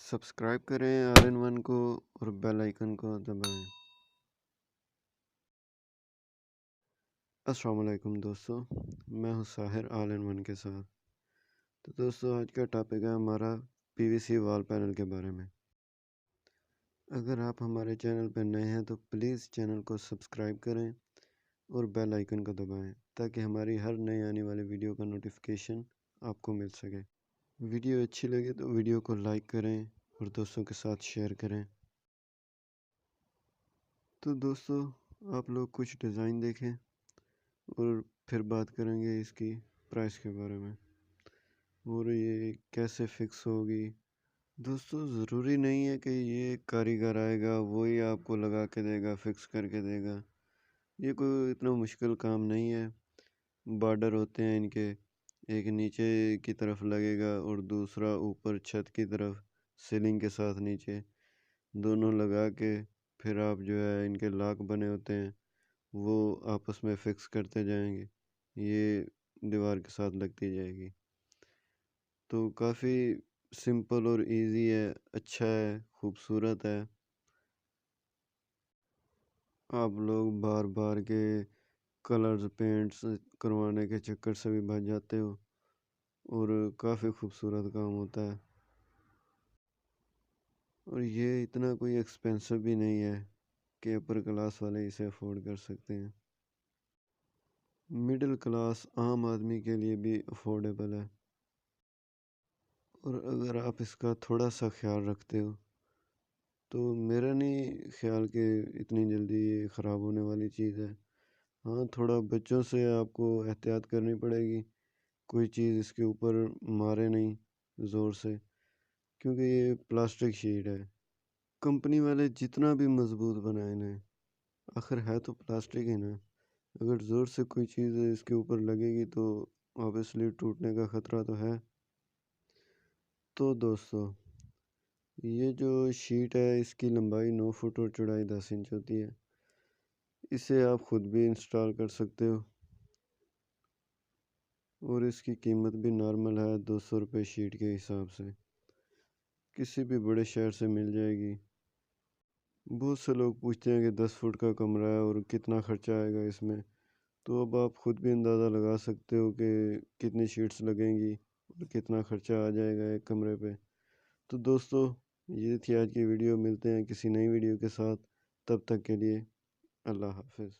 Subscribe کریں آل in one کو اور بیل آئیکن کو دبائیں۔ السلام علیکم دوستو، میں ہوں ساحر آل ان ون کے ساتھ۔ تو دوستو آج کا ٹاپک ہے ہمارا پی وی سی وال پینل کے بارے میں۔ اگر آپ ہمارے چینل پہ نئے ہیں تو پلیز چینل کو سبسکرائب کریں اور بیل آئیکن کو دبائیں تاکہ ہماری ہر نئی آنے والی ویڈیو کا نوٹیفیکیشن آپ کو مل سکے۔ ویڈیو اچھی لگے تو ویڈیو کو لائک کریں اور دوستوں کے ساتھ شیئر کریں۔ تو دوستو آپ لوگ کچھ ڈیزائن دیکھیں اور پھر بات کریں گے اس کی پرائس کے بارے میں اور یہ کیسے فکس ہوگی۔ دوستو ضروری نہیں ہے کہ یہ کاریگر آئے گا وہی آپ کو لگا کے دے گا، فکس کر کے دے گا۔ یہ کوئی اتنا مشکل کام نہیں ہے۔ بارڈر ہوتے ہیں ان کے، ایک نیچے کی طرف لگے گا اور دوسرا اوپر چھت کی طرف سیلنگ کے ساتھ نیچے، دونوں لگا کے پھر آپ جو ہے ان کے لاک بنے ہوتے ہیں وہ آپس میں فکس کرتے جائیں گے، یہ دیوار کے ساتھ لگتی جائے گی۔ تو کافی سمپل اور ایزی ہے، اچھا ہے، خوبصورت ہے۔ آپ لوگ بار بار کے کلرز پینٹس کروانے کے چکر سے بھی بچ جاتے ہو اور کافی خوبصورت کام ہوتا ہے، اور یہ اتنا کوئی ایکسپینسو بھی نہیں ہے کہ اپر کلاس والے اسے افورڈ کر سکتے ہیں۔ مڈل کلاس عام آدمی کے لیے بھی افورڈیبل ہے، اور اگر آپ اس کا تھوڑا سا خیال رکھتے ہو تو میرا نہیں خیال کہ اتنی جلدی یہ خراب ہونے والی چیز ہے۔ ہاں تھوڑا بچوں سے آپ کو احتیاط کرنی پڑے گی، کوئی چیز اس کے اوپر مارے نہیں زور سے، کیونکہ یہ پلاسٹک شیٹ ہے۔ کمپنی والے جتنا بھی مضبوط بنائے نا، آخر ہے تو پلاسٹک ہی نا، اگر زور سے کوئی چیز اس کے اوپر لگے گی تو آبویسلی ٹوٹنے کا خطرہ تو ہے۔ تو دوستو یہ جو شیٹ ہے اس کی لمبائی 9 فٹ اور چوڑائی 10 انچ ہوتی ہے۔ اسے آپ خود بھی انسٹال کر سکتے ہو اور اس کی قیمت بھی نارمل ہے، 200 روپے شیٹ کے حساب سے، کسی بھی بڑے شہر سے مل جائے گی۔ بہت سے لوگ پوچھتے ہیں کہ 10 فٹ کا کمرہ ہے اور کتنا خرچہ آئے گا اس میں، تو اب آپ خود بھی اندازہ لگا سکتے ہو کہ کتنی شیٹس لگیں گی اور کتنا خرچہ آ جائے گا ایک کمرے پہ۔ تو دوستو یہ تھی آج کی ویڈیو، ملتے ہیں کسی نئی ویڈیو کے ساتھ، تب تک کے لیے اللہ حافظ۔